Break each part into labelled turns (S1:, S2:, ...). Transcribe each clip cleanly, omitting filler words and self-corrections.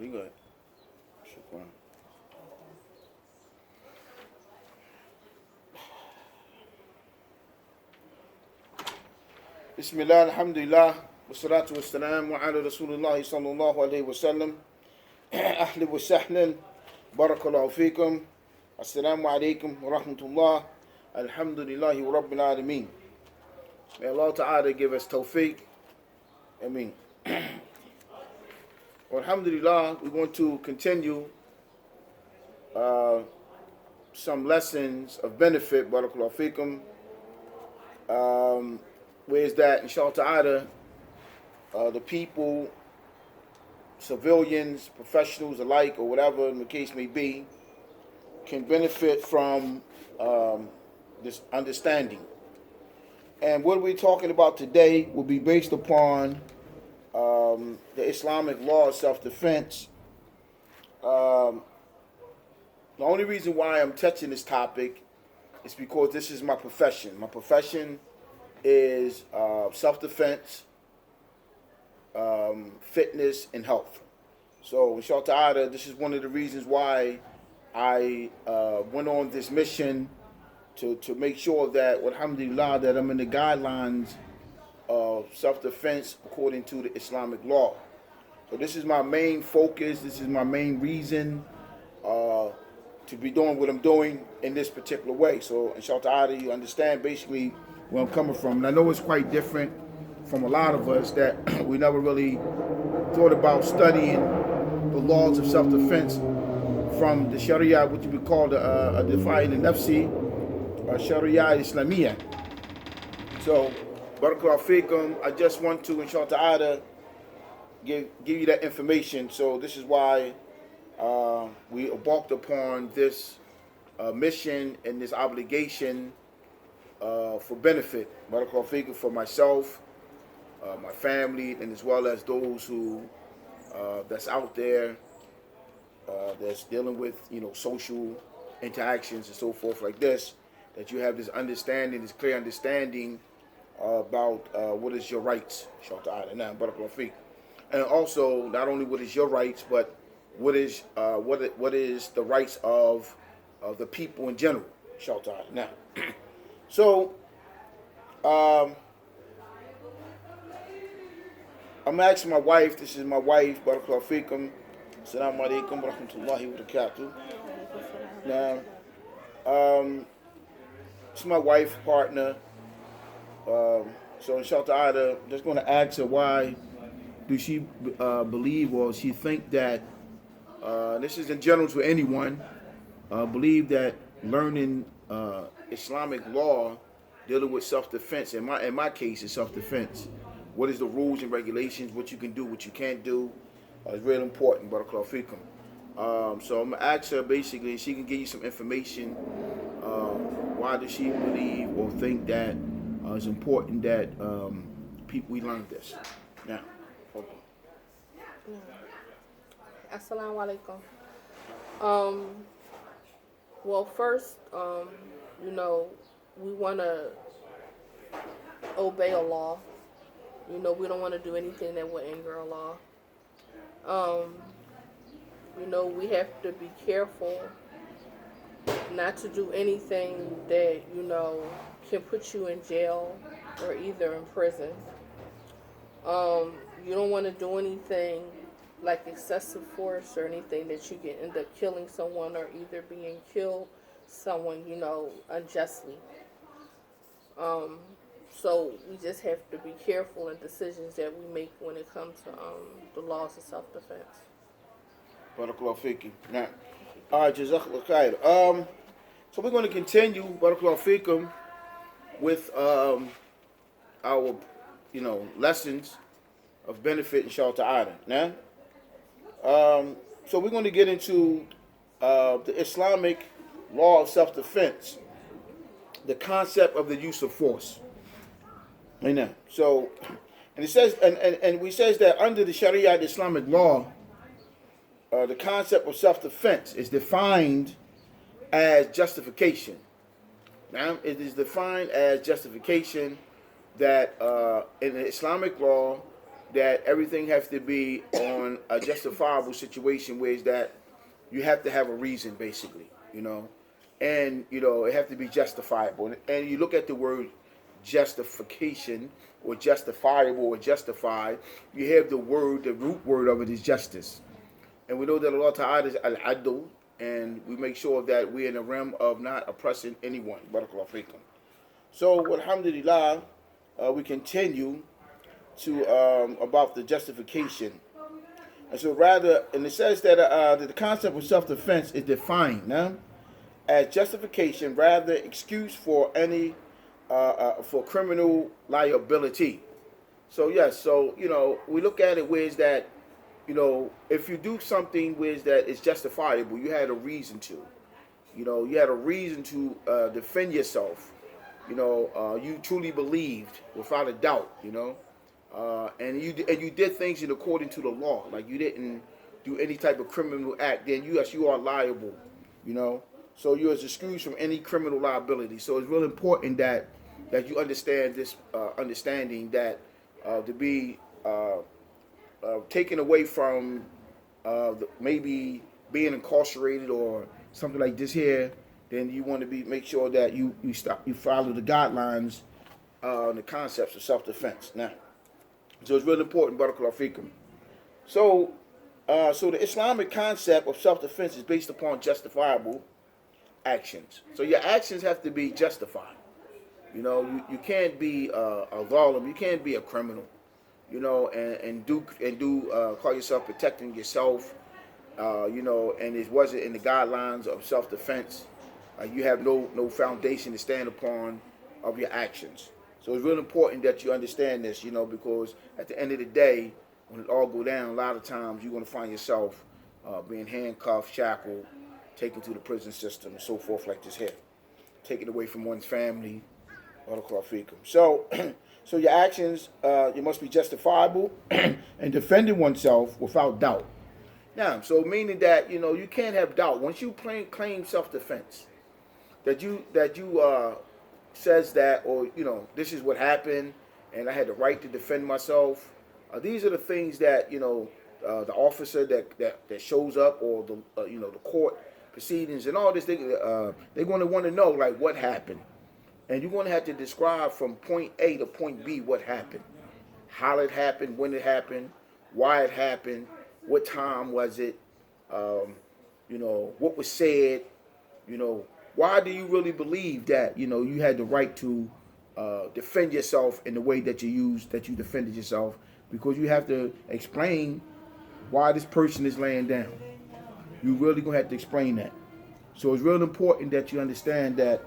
S1: You good. Shukran. Bismillah, alhamdulillah, wassalatu wassalamu ala Rasulullah sallallahu alayhi wa sallam. Ahli wa sahlan, barakallahu fikum. Assalamu alaikum wa rahmatullah. Alhamdulillahi wa rabbil alameen. May Allah Ta'ala give us tawfiq. Ameen. Well, alhamdulillah, we're going to continue some lessons of benefit, barakallahu fikum. Where is that, inshallah ta'ala, the people, civilians, professionals alike, or whatever the case may be, can benefit from this understanding. And what we're talking about today will be based upon the Islamic law of self-defense. The only reason why I'm touching this topic is because this is my profession. My profession is self-defense, fitness, and health. So, inshallah ta'ala, this is one of the reasons why I went on this mission to make sure that, alhamdulillah, that I'm in the guidelines of self-defense according to the Islamic law. So this is my main focus. This is my main reason to be doing what I'm doing in this particular way. So, inshallah ta'ala, you understand basically where I'm coming from. And I know it's quite different from a lot of us that we never really thought about studying the laws of self-defense from the Sharia, which we call the Difai al-Nafsi, Sharia Islamiyah. So, barakallahu fikum, I just want to, inshallah ta'ala, give you that information. So this is why we embarked upon this mission and this obligation for benefit, barakallahu fikum, for myself, my family, and as well as those who that's out there that's dealing with social interactions and so forth like this. That you have this understanding, this clear understanding about what is your rights, inshallah ta'ala. Now, barakallahu fikum. And also, not only what is your rights, but what is the rights of the people in general, inshallah ta'ala. Now, so I'm asking my wife. This is my wife, barakallahu fikum. Assalamu alaikum wa rahmatullahi wa barakatuh. Now, it's my wife, partner. So inshallah ta'ala, just going to ask her why do she believe or she think that, this is in general to anyone, believe that learning Islamic law dealing with self-defense, in my case, is self-defense. What is the rules and regulations, what you can do, what you can't do, is really important, barakallahu fikum. So I'm going to ask her basically, she can give you some information. Why does she believe or think that it's important that we learn this? Now, hold on.
S2: Assalamu alaikum. Well, first, we want to obey Allah. We don't want to do anything that will anger Allah. We have to be careful not to do anything that, can put you in jail or either in prison. You don't want to do anything like excessive force or anything that you can end up killing someone or either being killed someone, unjustly. So we just have to be careful in decisions that we make when it comes to the laws of self-defense.
S1: Barakallahu fikum. Now, all right, jazakallah khair. So we're going to continue, barakallahu fikum, with our, lessons of benefit, inshallah ta'ala. Now, so we're going to get into the Islamic law of self-defense, the concept of the use of force. Amen. So, and it says, and we says that under the Sharia, the Islamic law, the concept of self-defense is defined as justification. Now, it is defined as justification that in the Islamic law, that everything has to be on a justifiable situation, where is that you have to have a reason, basically, and it have to be justifiable. And you look at the word justification or justifiable or justified, you have the root word of it is justice. And we know that Allah Ta'ala is al-adl, and we make sure that we're in the realm of not oppressing anyone. Barakallahu feekum. So, alhamdulillah, we continue to about the justification. And so and it says that the concept of self-defense is defined as justification, rather excuse for any for criminal liability. So yes, so we look at it where is that if you do something where is that it's justifiable, you had a reason to, you had a reason to defend yourself. You truly believed without a doubt. And you did things in according to the law, like you didn't do any type of criminal act. Then you are liable. So you're excused from any criminal liability. So it's really important that you understand this understanding that to be taken away from maybe being incarcerated or something like this here, then you want to make sure that you follow the guidelines and the concepts of self-defense. Now, so it's really important, barakallahu feekum. So the Islamic concept of self-defense is based upon justifiable actions. So your actions have to be justified. You can't be a zalim, you can't be a criminal, and call yourself protecting yourself, and it wasn't in the guidelines of self-defense. You have no foundation to stand upon of your actions. So it's really important that you understand this, because at the end of the day, when it all go down, a lot of times you're going to find yourself being handcuffed, shackled, taken to the prison system, and so forth like this here. Taken away from one's family. So your actions, you must be justifiable and defending oneself without doubt. Now, so meaning that, you can't have doubt. Once you claim self-defense, that you says that, or, this is what happened, and I had the right to defend myself. These are the things that, the officer that shows up, or the court proceedings and all this, they're going to want to know, like, what happened. And you're going to have to describe from point A to point B what happened. How it happened, when it happened, why it happened, what time was it, what was said, why do you really believe that, you had the right to defend yourself in the way that you defended yourself, because you have to explain why this person is laying down. You really going to have to explain that. So it's really important that you understand that,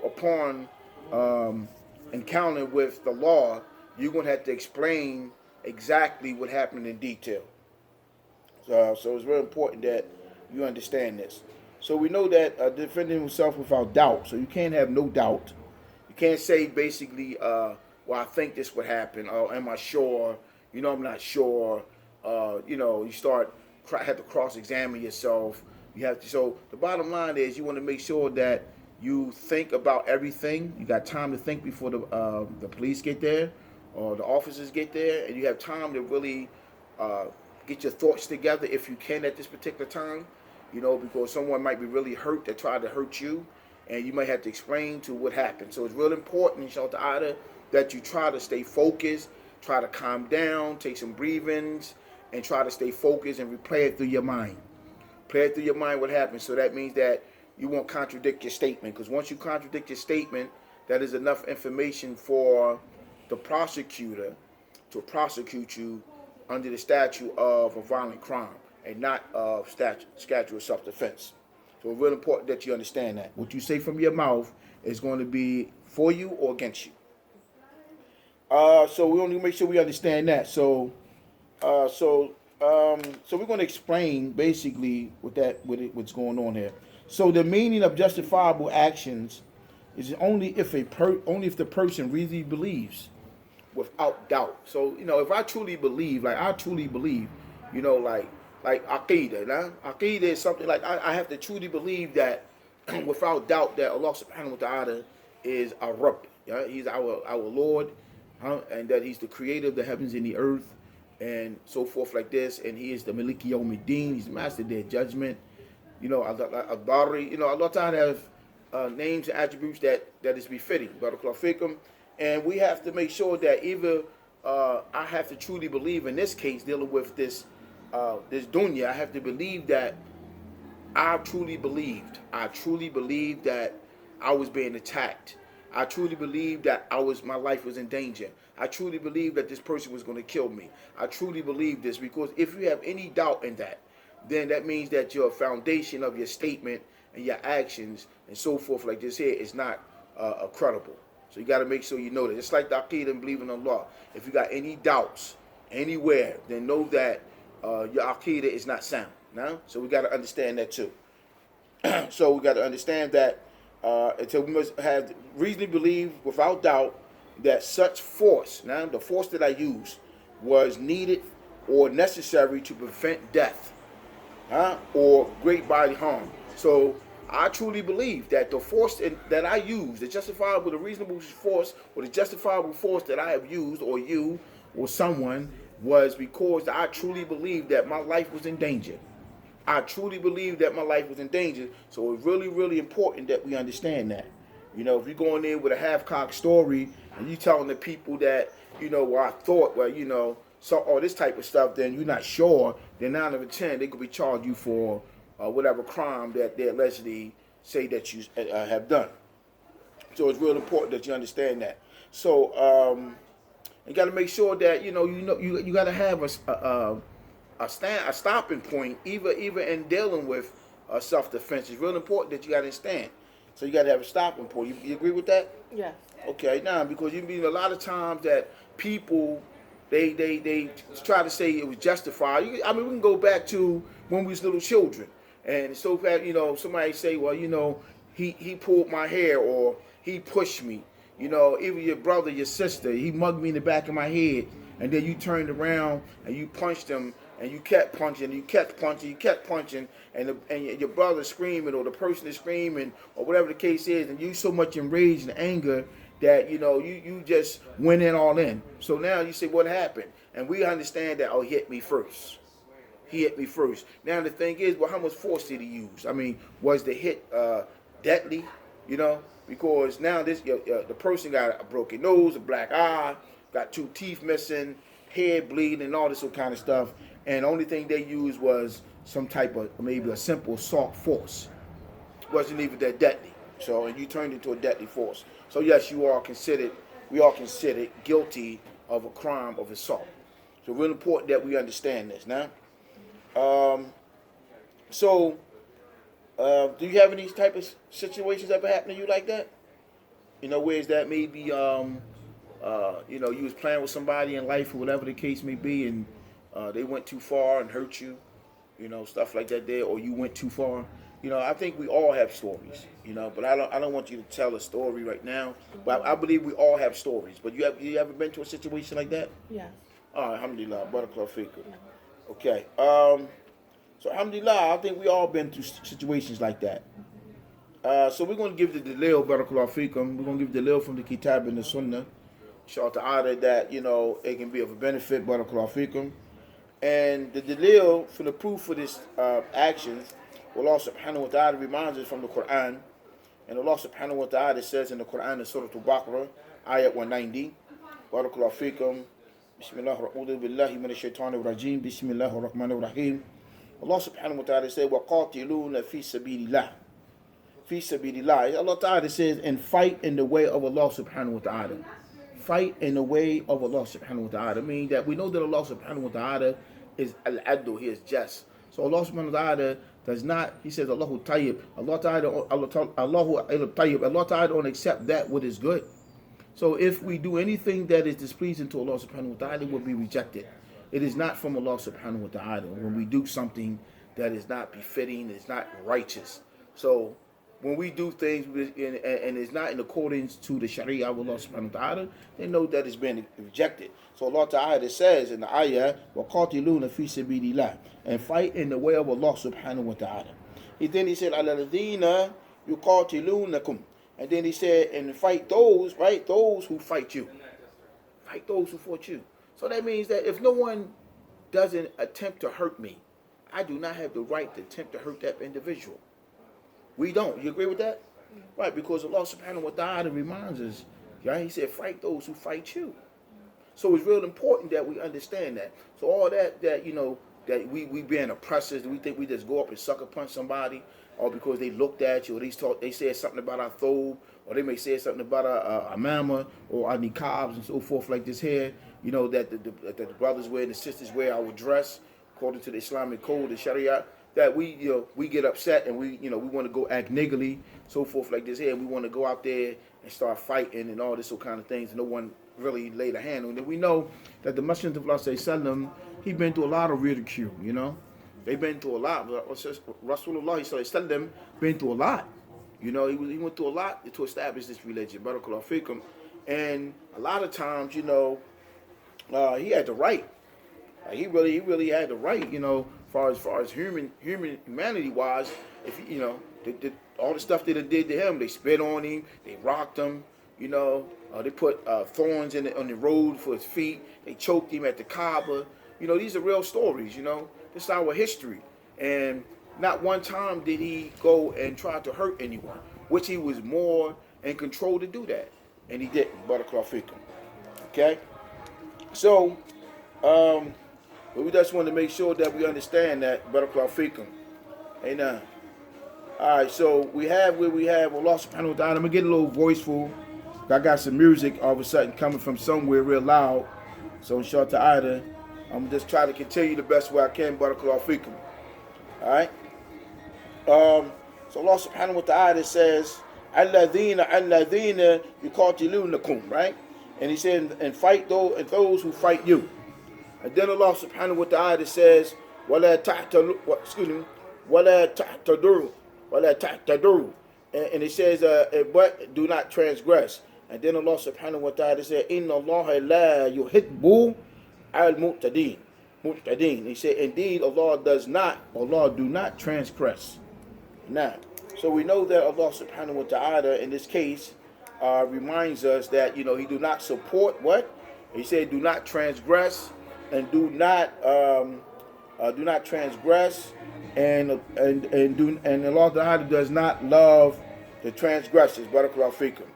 S1: upon encountering with the law, you're going to have to explain exactly what happened in detail. So it's very important that you understand this. So we know that defending himself without doubt. So you can't have no doubt. You can't say basically, well, I think this would happen. Or am I sure? I'm not sure. You have to cross-examine yourself. So the bottom line is you want to make sure that you think about everything. You got time to think before the police get there or the officers get there, and you have time to really get your thoughts together if you can at this particular time. Because someone might be really hurt that tried to hurt you, and you might have to explain to what happened. So it's real important, inshallah, that you try to stay focused, try to calm down, take some breathings, and try to stay focused and replay it through your mind. Play it through your mind what happened. So that means that you won't contradict your statement, because once you contradict your statement, that is enough information for the prosecutor to prosecute you under the statute of a violent crime and not of statute of self-defense. So it's really important that you understand that. What you say from your mouth is going to be for you or against you. So we want to make sure we understand that. So we're going to explain basically what's going on here. So the meaning of justifiable actions is only if the person really believes without doubt. So if I truly believe, like Aqidah. Aqidah is something like I have to truly believe that without doubt that Allah subhanahu wa ta'ala is our Rabb. Yeah? He's our Lord. and that he's the creator of the heavens and the earth, and so forth like this, and he is the Maliki Yawmiddin, he's the master of their judgment. You know, Al-Bari, you know, Allah Ta'ala have names and attributes that is befitting. Barakallahu fikum. And we have to make sure that either I have to truly believe in this case, dealing with this dunya, I have to believe that I truly believed that I was being attacked. I truly believed that my life was in danger. I truly believed that this person was going to kill me. I truly believe this, because if you have any doubt in that, then that means that your foundation of your statement and your actions and so forth like this here is not credible. So you got to make sure you know that. It's like the Aqeedah and believing in Allah. If you got any doubts anywhere, then know that your Aqeedah is not sound. Now, so we got to understand that too. So we got to understand that until we must have reasonably believe without doubt that such force, now the force that I used, was needed or necessary to prevent death, or great bodily harm. So I truly believe that the force that I used, the justifiable, the reasonable force, or the justifiable force that I have used, or you, or someone, was because I truly believed that my life was in danger. I truly believe that my life was in danger. So it's really, really important that we understand that. You know, if you're going in with a half-cocked story and you telling the people that, you know, well, I thought, well, you know, so all this type of stuff, then you're not sure, then 9 out of 10, they could be charged you for whatever crime that they allegedly say that you have done. So it's real important that you understand that. So you got to make sure that you got to have a stopping point, even in dealing with self-defense. It's real important that you got to understand. So you got to have a stopping point. You agree with that?
S2: Yeah.
S1: Okay, now because you mean a lot of times that people they try to say it was justified. I mean, we can go back to when we was little children, and so that somebody say, well, he pulled my hair or he pushed me. Even your brother, your sister, he mugged me in the back of my head, and then you turned around and you punched him, and you kept punching, you kept punching, and your brother screaming, or the person is screaming, or whatever the case is, and you so much enraged and anger that you just went in all in. So now you say, what happened? And we understand that, he hit me first. He hit me first. Now the thing is, well, how much force did he use? I mean, was the hit deadly? Because now the person got a broken nose, a black eye, got 2 teeth missing, head bleeding, and all this kind of stuff. And the only thing they used was some type of, maybe a simple assault force. Wasn't even that deadly. So, and you turned into a deadly force. So yes, we are considered guilty of a crime of assault. So really important that we understand this now. Do you have any type of situations ever happen to you like that? Whereas that maybe, you was playing with somebody in life or whatever the case may be, and they went too far and hurt you, stuff like that there, or you went too far. I think we all have stories, but I don't want you to tell a story right now. But I believe we all have stories. But you ever been to a situation like that?
S2: Yes.
S1: Alhamdulillah, barakallahu fikum. Okay. So alhamdulillah, I think we all been through situations like that. So we're going to give the dalil, barakallahu fikum. We're going to give the dalil from the kitab and the sunnah. Inshallah ta'ala, that, it can be of a benefit, barakallahu fikum. And the dalil for the proof for this action, Allah subhanahu wa ta'ala reminds us from the Quran. And Allah subhanahu wa ta'ala says in the Quran in Surah Al-Baqarah, ayat 190, barakallahu fikum. Bismillah ar-Rahman billahi min ash-shaytan ar-rajim. Bismillah ar-Rahman ar-Rahim. Allah subhanahu wa ta'ala said, وَقَاتِلُونَ فِي سَبِيلِ اللَّهِ فِي سَبِيلِ اللَّهِ. Allah ta'ala says, and fight in the way of Allah subhanahu wa ta'ala. Fight in the way of Allah subhanahu wa ta'ala. I mean that we know that Allah subhanahu wa ta'ala is al-adl, He is just. So Allah subhanahu wa ta'ala does not, He says, Allahu tayyib. Allah ta'ala don't accept that what is good. So if we do anything that is displeasing to Allah subhanahu wa ta'ala, it will be rejected. It is not from Allah subhanahu wa ta'ala when we do something that is not befitting, it's not righteous. So when we do things and it's not in accordance to the Sharia of Allah subhanahu wa ta'ala, they know that it's been rejected. So Allah ta'ala says in the ayah, وَقَاتِلُونَ فِي سَبِيلِ اللَّهِ, and fight in the way of Allah subhanahu wa ta'ala. Then He said, عَلَى الَّذِينَ يُقَاتِلُونَكُمْ, and then He said, and fight those, right, those who fight you. fight those who fought you. So that means that if no one doesn't attempt to hurt me, I do not have the right to attempt to hurt that individual. We don't. You agree with that? Right, because Allah subhanahu wa ta'ala reminds us, right? He said, fight those who fight you. So it's real important that we understand that. So all that that we being oppressors, we think we just go up and sucker punch somebody, or because they looked at you, or they said something about our thobe, or they may say something about our mama, or our niqabs and so forth like this here, that the brothers wear and the sisters wear our dress, according to the Islamic code, the Sharia, that we get upset and we want to go act niggly, so forth like this here, and we want to go out there and start fighting and all this kind of things, and no one really laid a hand on it. We know that the Messenger of Allah sallallahu he been through a lot of ridicule, They've been through a lot. Rasulullah sallallahu been through a lot. He went through a lot to establish this religion, barakallahu fikum. And a lot of times, he had the right. He really had the right, far as humanity wise. If all the stuff that they did to him, they spit on him, they rocked him, they put thorns on the road for his feet, they choked him at the Kaaba. These are real stories. This is our history, and not one time did he go and try to hurt anyone, which he was more in control to do that, and he didn't. Barakallahu fikum. Okay, so but we just want to make sure that we understand that. Barakallahu fikum. Amen. All right, so we have Allah subhanahu wa ta'ala. I'm gonna get a little voiceful. I got some music all of a sudden coming from somewhere real loud. So inshallah ta'ala, I'm just trying to continue the best way I can. Barakallahu fikum. All right. So Allah subhanahu wa ta'ala says, Alladhina yuqatilunakum, right? And he said, and fight those who fight you. And then Allah subhanahu wa ta'ala says, Wala ta'tadu. And it says, but do not transgress. And then Allah subhanahu wa ta'ala said, Inna Allah la yuhibbu al-mu'tadin. He said, indeed, Allah do not transgress. Now, so we know that Allah subhanahu wa ta'ala in this case reminds us that he do not support what? He said, do not transgress and do not transgress and Allah ta'ala does not love the transgressors. Barakallahu fikum.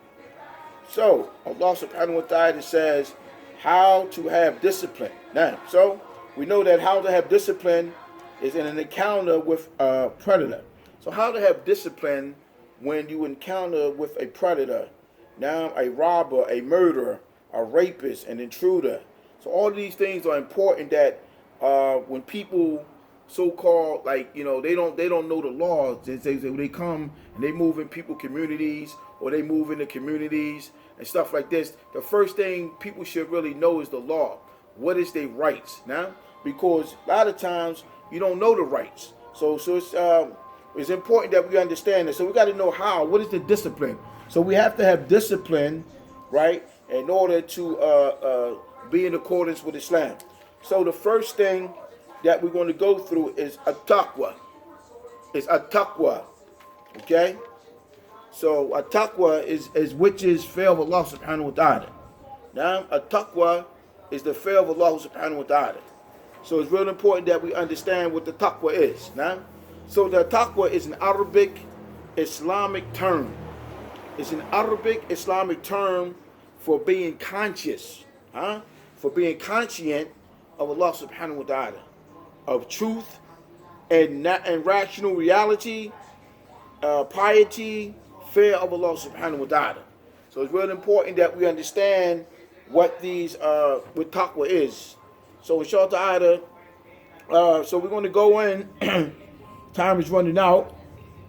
S1: So Allah subhanahu wa ta'ala says how to have discipline. Now, so we know that how to have discipline is in an encounter with a predator. So how to have discipline when you encounter with a predator, now a robber, a murderer, a rapist, an intruder. So all of these things are important that when people so-called they don't know the laws, they come and they move in people communities or they move into communities and stuff like this, the first thing people should really know is the law. What is their rights now? Because a lot of times you don't know the rights. So it's important that we understand this. So we got to know what is the discipline. So we have to have discipline, right, in order to be in accordance with Islam. So the first thing that we're going to go through is at-taqwa. It's at-taqwa. Okay? So at-taqwa is which is fear of Allah subhanahu wa ta'ala. Now, at-taqwa is the fear of Allah subhanahu wa ta'ala. So it's really important that we understand what the taqwa is. Now, so the taqwa is an Arabic Islamic term. It's an Arabic Islamic term for being conscious, for being conscient of Allah subhanahu wa ta'ala, of truth and rational reality, piety, fear of Allah subhanahu wa ta'ala. So it's really important that we understand what what taqwa is. So inshallah ta'ala, so we're going to go in. Time is running out.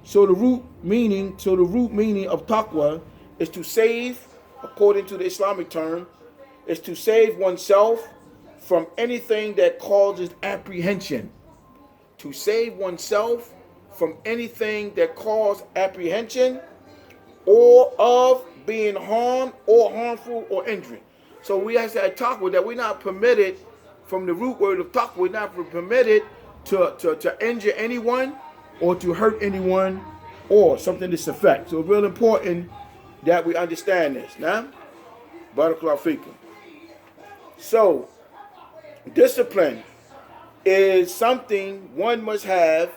S1: So the root meaning of taqwa is to save, according to the Islamic term, is to save oneself from anything that causes apprehension. To save oneself from anything that causes apprehension or of being harmed or harmful or injury. So we have to taqwa that we're not permitted, from the root word of taqwa, we're not permitted to injure anyone or to hurt anyone or something to this effect. So it's real important that we understand this. Now, barakallahu fikum. So, discipline is something one must have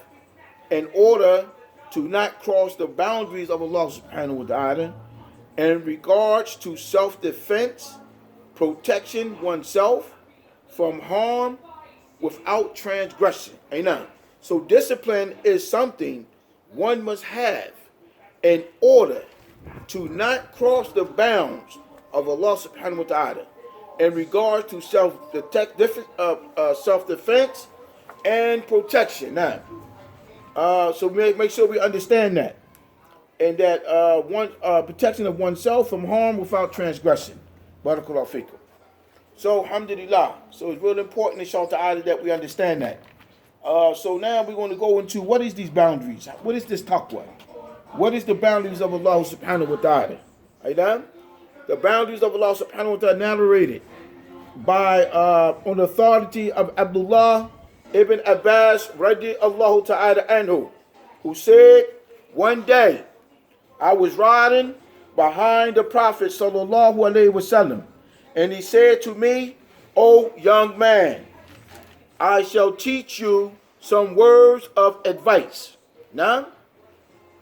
S1: in order to not cross the boundaries of Allah subhanahu wa ta'ala in regards to self-defense, protection oneself from harm without transgression. Amen. So discipline is something one must have in order to not cross the bounds of Allah subhanahu wa ta'ala in regards to self-defense and protection. Now, so make sure we understand that. And that protection of oneself from harm without transgression. Barakallahu fikum. So, alhamdulillah. So it's really important, inshallah, that we understand that. So now we're going to go into what is these boundaries? What is this taqwa? What is the boundaries of Allah subhanahu wa ta'ala? Right. The boundaries of Allah subhanahu wa ta'ala narrated by on the authority of Abdullah ibn Abbas radiallahu ta'ala anhu, who said, one day I was riding behind the Prophet sallallahu alaihi wasallam, and he said to me, "O young man, I shall teach you some words of advice." Now,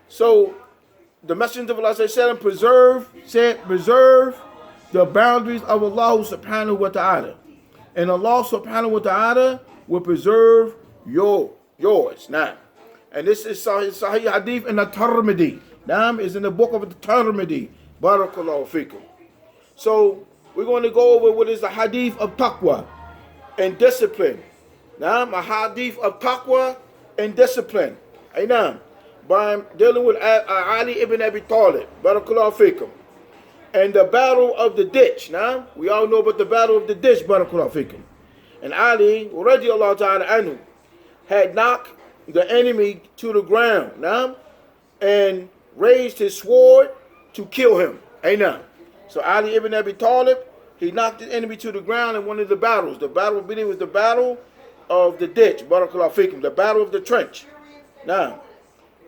S1: so the Messenger of Allah said, preserve the boundaries of Allah subhanahu wa ta'ala. And Allah subhanahu wa ta'ala will preserve yours. Now, and this is Sahih Hadith in the Tirmidhi. Now, is in the book of the Tirmidhi. Barakallahu fikum. So, we're going to go over what is the Hadith of Taqwa and discipline. Now, a Hadith of Taqwa and discipline. Now, by dealing with Ali ibn Abi Talib. Barakallahu fikum. And the battle of the ditch. Now, we all know about the battle of the ditch. Barakallahu fikum. And Ali, radiallahu ta'ala anhu, had knocked the enemy to the ground. Now, and raised his sword to kill him. Now, so Ali ibn Abi Talib, he knocked the enemy to the ground in one of the battles. The battle was the battle of the ditch. Barakallahu fikum. The battle of the trench. Now,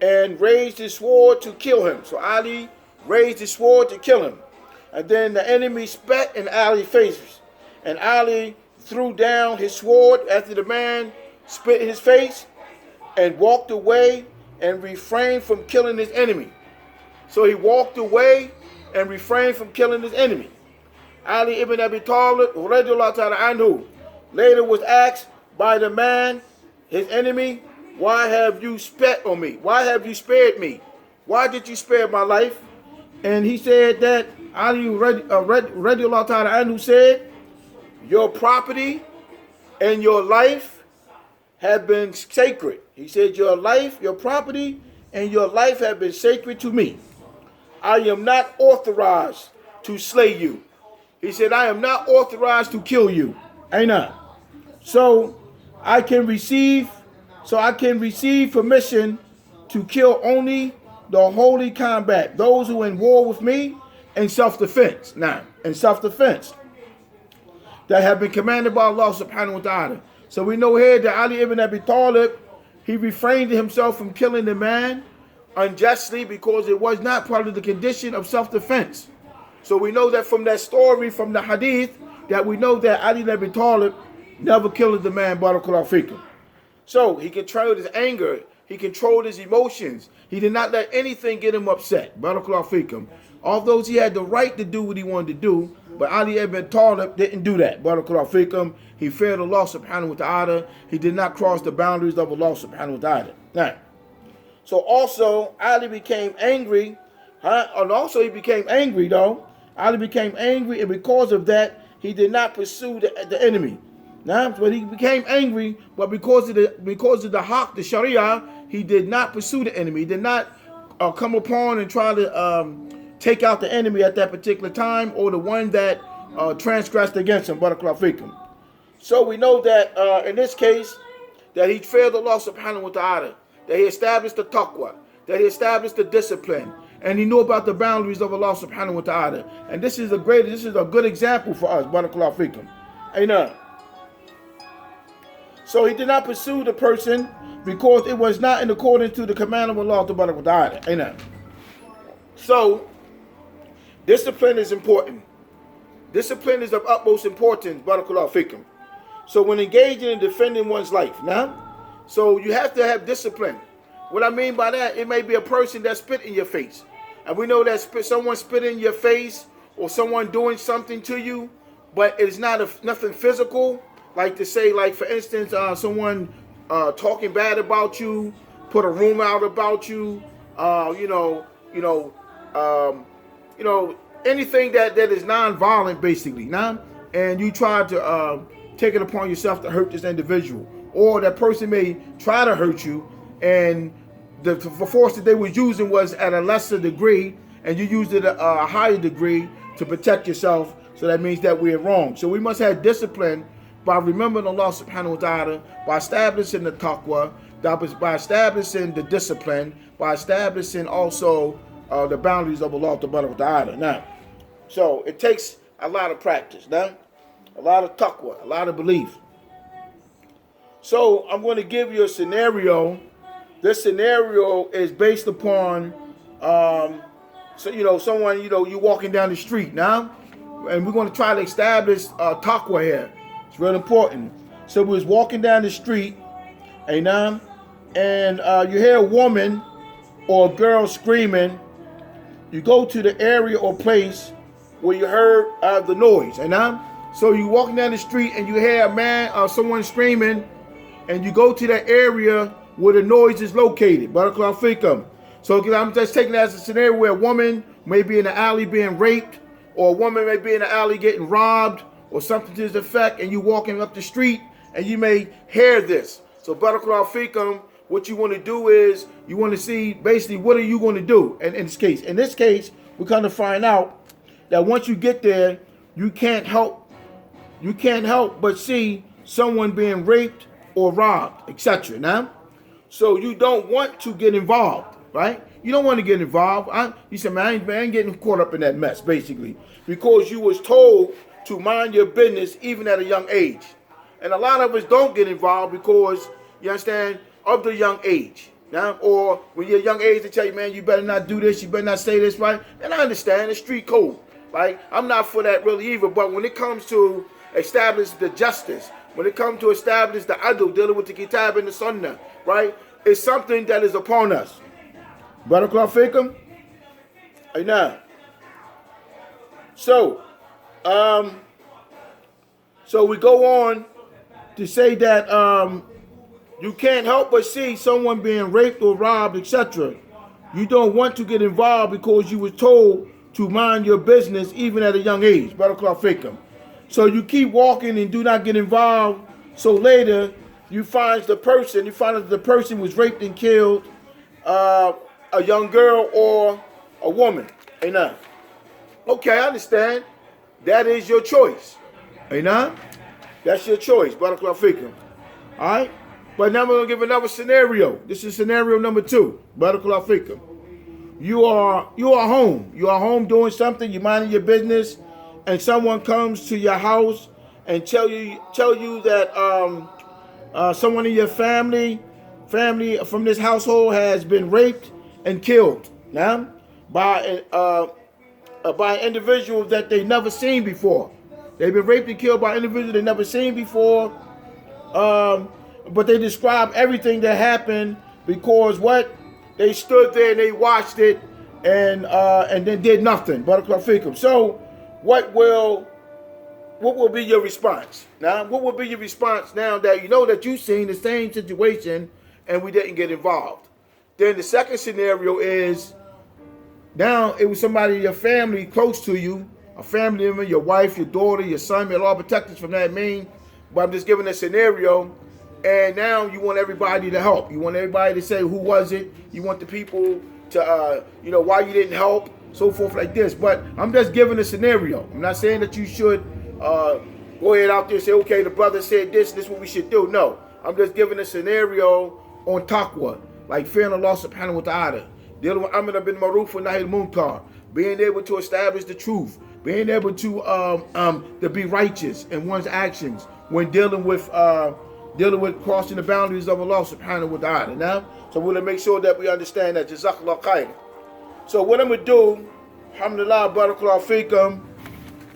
S1: and raised his sword to kill him. So Ali raised his sword to kill him. And then the enemy spat in Ali's face. And Ali threw down his sword after the man spit in his face and walked away and refrained from killing his enemy. So he walked away and refrained from killing his enemy. Ali ibn Abi Talib radiallahu ta'ala anhu later was asked by the man, his enemy, "Why have you spat on me? Why have you spared me? Why did you spare my life?" And he said that Ali radiallahu ta'ala anhu said, "Your property and your life have been sacred." He said, "Your life, your property, and your life have been sacred to me. I am not authorized to slay you." He said, "I am not authorized to kill you." Not. So I can receive permission to kill only the holy combat, those who are in war with me, in self-defense. Now, in self-defense that have been commanded by Allah subhanahu wa ta'ala. So we know here that Ali ibn Abi Talib, he refrained himself from killing the man unjustly because it was not part of the condition of self-defense. So we know that from that story, from the hadith, that we know that Ali ibn Abi Talib never killed the man. Barakallahu fikum. So he controlled his anger. He controlled his emotions. He did not let anything get him upset. Barakallahu fikum. Although he had the right to do what he wanted to do, but Ali ibn Talib didn't do that. Barakallahu fikum. He feared Allah subhanahu wa ta'ala. He did not cross the boundaries of Allah subhanahu wa ta'ala. Now, so also Ali became angry. And also he became angry though. Ali became angry, and because of that, he did not pursue the enemy. Now, but he became angry, but because of the haqq, the Sharia, he did not pursue the enemy. He did not come upon and try to take out the enemy at that particular time, or the one that transgressed against him. Barakallahu fikum. So we know that in this case, that he feared Allah subhanahu wa ta'ala, that he established the taqwa, that he established the discipline, and he knew about the boundaries of Allah subhanahu wa ta'ala. And this is a good example for us. Barakallahu fikum. Amen. So he did not pursue the person because it was not in accordance to the command of Allah subhanahu wa ta'ala. Amen. So discipline is important. Discipline is of utmost importance, barakallahu fikum. So when engaging in defending one's life, now, so you have to have discipline. What I mean by that, it may be a person that spit in your face. And we know that someone spit in your face or someone doing something to you, but it's not nothing physical. Like to say, like for instance, someone talking bad about you, put a rumor out about you, anything that is non-violent, basically, now, and you try to take it upon yourself to hurt this individual, or that person may try to hurt you, and the force that they was using was at a lesser degree, and you used it a higher degree to protect yourself. So that means that we're wrong. So we must have discipline by remembering Allah subhanahu wa ta'ala, by establishing the taqwa, by establishing the discipline, by establishing also the boundaries of Allah ta'ala. Now, so it takes a lot of practice, now, a lot of taqwa, a lot of belief. So I'm going to give you a scenario. This scenario is based upon, someone, you're walking down the street now, and we're going to try to establish taqwa here. It's real important. So we was walking down the street, and you hear a woman or a girl screaming. You go to the area or place where you heard the noise, so you walking down the street and you hear a man or someone screaming, and you go to that area where the noise is located. Barakallahu fikum. So I'm just taking that as a scenario where a woman may be in the alley being raped, or a woman may be in the alley getting robbed, or something to this effect, and you walking up the street and you may hear this. So barakallahu fikum, what you want to do is you want to see basically what are you going to do in this case. In this case, we're going to find out that once you get there, you can't help but see someone being raped or robbed, etc. Now, so you don't want to get involved, right? You don't want to get involved. You said, man, I ain't getting caught up in that mess, basically, because you was told to mind your business even at a young age. And a lot of us don't get involved because, you understand, of the young age. Now, or when you're a young age, they tell you, man, you better not do this, you better not say this, right? And I understand, it's street code, right? I'm not for that really either, but when it comes to establish the justice, when it comes to establish the adl, dealing with the kitab and the sunnah, right? It's something that is upon us. Barakallahu fikum. Now, so we go on to say that you can't help but see someone being raped or robbed, etc. You don't want to get involved because you were told to mind your business even at a young age. Barakallahu fikum. So you keep walking and do not get involved. So later you find that the person was raped and killed, a young girl or a woman. Okay, I understand. That is your choice. That's your choice. Barakallahu fikum. All right. But now we're going to give another scenario. This is scenario number 2. Barakallahu fikum. You are home. You are home doing something. You're minding your business, and someone comes to your house and tell you that someone in your family from this household has been raped and killed now by an individual that they never seen before. They've been raped and killed by an individual they never seen before. But they describe everything that happened because what? They stood there and they watched it and then did nothing. Barakallahu fikum. So what will be your response? Now, what will be your response now that you know that you've seen the same situation and we didn't get involved? Then the second scenario is now it was somebody in your family close to you, a family member, your wife, your daughter, your son. May Allah protect us from that mean. But I'm just giving a scenario. And now you want everybody to help. You want everybody to say, who was it? You want the people to, why you didn't help, so forth like this. But I'm just giving a scenario. I'm not saying that you should go ahead out there and say, okay, the brother said this is what we should do. No, I'm just giving a scenario on taqwa, like fearing Allah subhanahu wa ta'ala, dealing with Amr bin Maruf and Nahi al-Munkar, being able to establish the truth, being able to be righteous in one's actions when dealing with crossing the boundaries of Allah subhanahu wa ta'ala. Now, so we're going to make sure that we understand that. Jazakallah khair. So what I'm going to do, alhamdulillah, barakallahu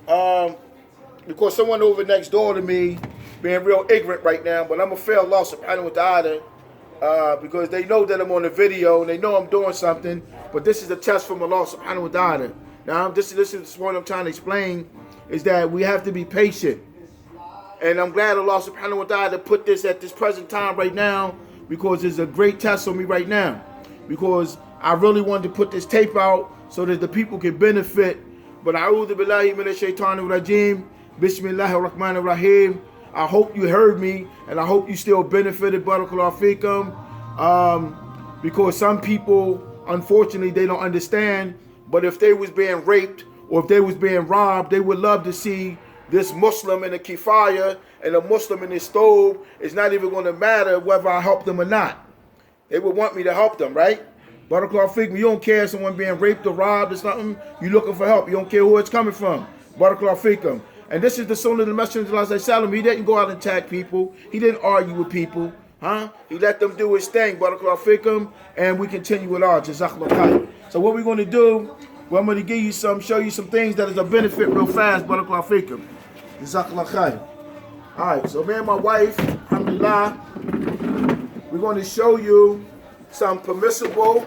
S1: fikum, because someone over next door to me being real ignorant right now, but I'm going to fail Allah subhanahu wa ta'ala because they know that I'm on the video and they know I'm doing something, but this is a test from Allah subhanahu wa ta'ala. Now, this is what I'm trying to explain, is that we have to be patient. And I'm glad Allah subhanahu wa ta'ala put this at this present time right now, because it's a great test on me right now. Because I really wanted to put this tape out so that the people can benefit. But a'udhu billahi minash shaitanir rajim. Bismillahir rahmanir rahim. I hope you heard me, and I hope you still benefited, barakallahu feekum. Because some people, unfortunately, they don't understand. But if they was being raped or if they was being robbed, they would love to see this Muslim in a kifaya and a Muslim in his stove. It's not even going to matter whether I help them or not. They would want me to help them, right? Barakallahu feekum. You don't care if someone being raped or robbed or something. You looking for help. You don't care who it's coming from. Barakallahu feekum. And this is the sunnah of the Messenger of Allah. He didn't go out and attack people. He didn't argue with people. He let them do his thing. Barakallahu feekum. And we continue with our Jazakallah khair. So what we're going to do, well, I'm going to give you show you some things that is a benefit real fast. Barakallahu feekum. Jazakallah khair. All right, so me and my wife, alhamdulillah, we're going to show you some permissible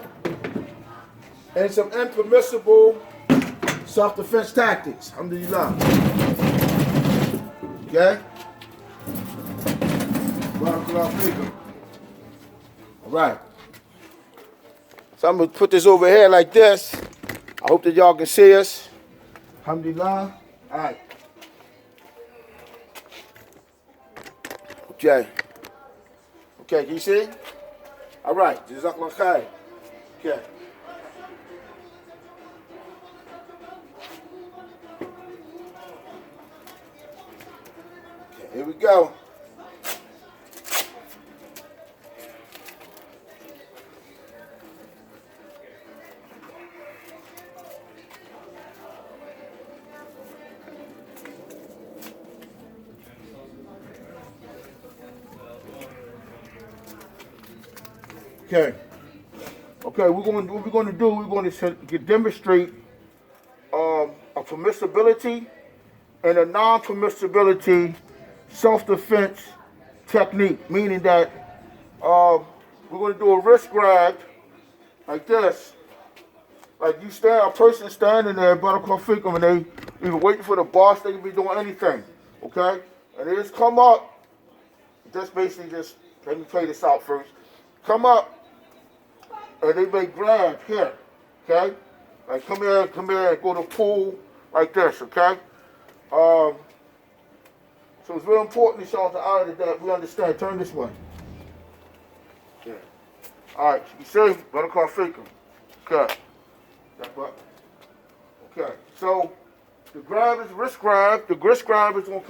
S1: and some impermissible self-defense tactics. Alhamdulillah. Okay? Barakallahu feekum. All right. So I'm going to put this over here like this. I hope that y'all can see us. Alhamdulillah. All right. Okay. Okay, can you see? All right. Jazakallah khair. Okay. Okay, here we go. Okay. Okay, what we're going to do, we're going to demonstrate a permissibility and a non-permissibility self-defense technique, meaning that we're going to do a wrist grab like this. Like you stand, a person standing there, barakallahu feekum, and they even waiting for the boss, they can be doing anything, okay? And they just come up, just basically just, let me play this out first. Come up, and they may grab here, okay? Like come here, and go to pool like this, okay? So it's very important to show to that we understand. Turn this way. Yeah. All right, you see? Barakallahu feekum. Okay. Okay. So the grab is wrist grab. The wrist grab is going to